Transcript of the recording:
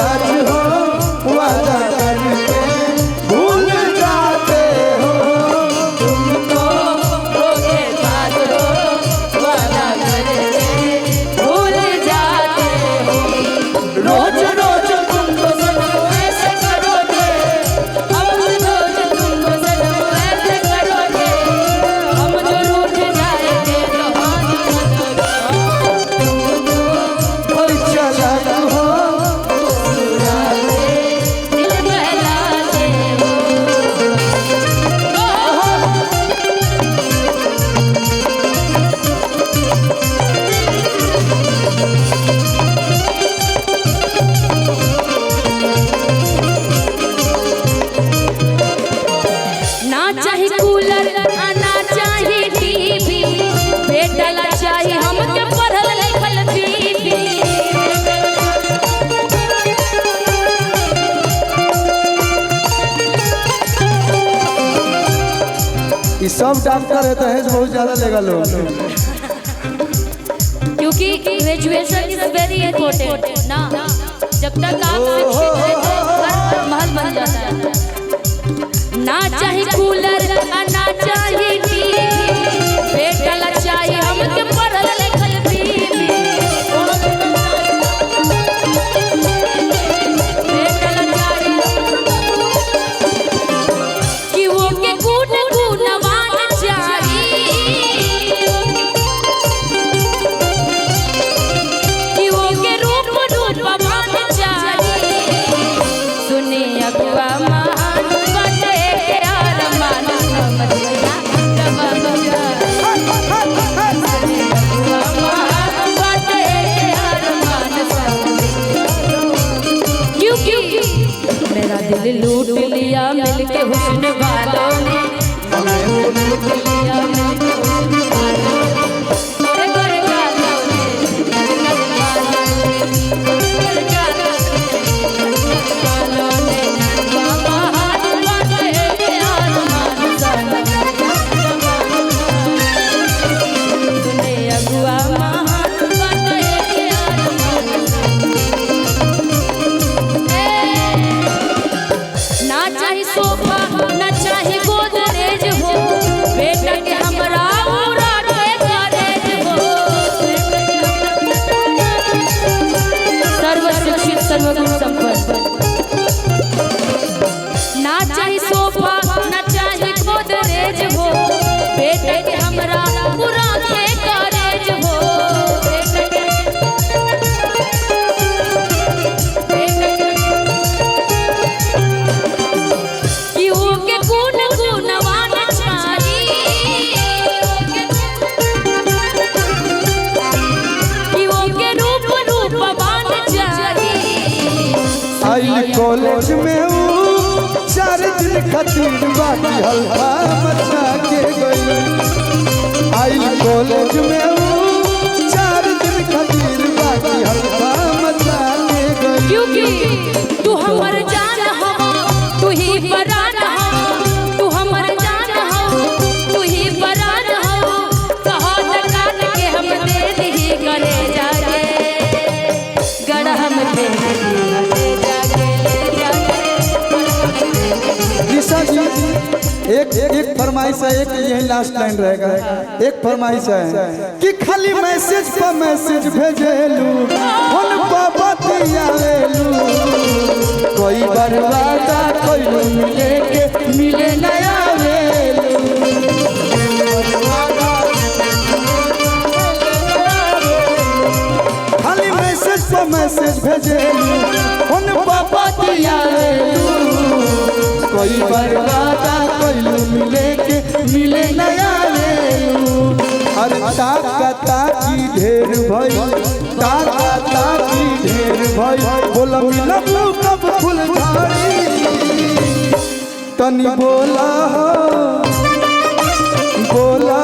धोखेबाज हो, वादा करके भूल जाते हो। तुम तो धोखेबाज हो, वादा करके भूल जाते हो। रोज रोज तुमको सनम ऐसे करोगे, अब रोज तुमको सनम ऐसे करोगे, हम जो रूठ जाएंगे तो हाथ मत और चालाक हो, दिल बहलाते हो। ना चाहे कूलर ना चाहे टीवी, बेटा चाहे हमके पढ़ल लिखल बीबी। ये सब डॉक्टर है, दहेज बहुत ज्यादा लेगा लोग। क्योंकि ग्रेजुएशन इज वेरी इंपॉर्टेंट ना, जब तक आप शिक्षित हैं तो घर महल बन जाता है। ना चाहे कूलर ना चाहे टीवी, बेटा चाहे हमके पढ़ल लिखल बीबी। बेटा चाहे कि वो के गुण गुणवान चाही, कि वो के रूप रूपवान चाही। सुने अगुआ महान बाटे के अरमान समझना जवाब जा। सुने अगुआ महान बाटे के अरमान समझना, क्योंकि मेरा दिल लूट लिया मिलके हुस्न वालों ने, लूट लिया मिलके हुस्न वालों ने, गोरे गोरे गालों ने, गोरे गालों ने, बाबा हाथ बांधे के अरमान समझना। सुने अगुआ महान बाटे के अरमान ना चाहे सोफा ना चाहे गोदरेज हो, बेटा के हमरा उड़ा के गैरेज हो। सर्व शिक्षित सर्वगुण संपन्न। ना चाहे सोफा ना चाहे गोदरेज हो, बेटा के हमरा उड़ा के गैरेज हो। कि वो के गुण गुणवान चाही, कि वो के रूप रूपवान चाही। आई कॉलेज में हूँ 4 दिन खातिर, बाकी हल्का मचा के गई। आई कॉलेज में हूँ 4 दिन खातिर, बाकी हल्का मचा के गई। क्योंकि तू हमर जान हो, तू ही परान हो, तू हमर जान हो, तू ही परान हो। कहो त काट के हम दे दी करे जाके, गड़ हम दे दी जाके, निशा जी एक फरमाइश है, एक यही लास्ट लाइन रहेगा। एक फरमाइश है कि खाली मैसेज पर मैसेज भेजेलू, फोन पर बतियावेलू, कोई बर्बादा कोई मिले के मिले नया वेलू। खाली मैसेज पर मैसेज भेजेलू, फोन पर बतियावेलू, कोई बर्बादा कोई मिले के मिले नया वेलू। अरे ताकता की ढेर भई, ताकता की ढेर भई, बोला मिलब कब फूल झाड़ी, तनी बोला हो, बोला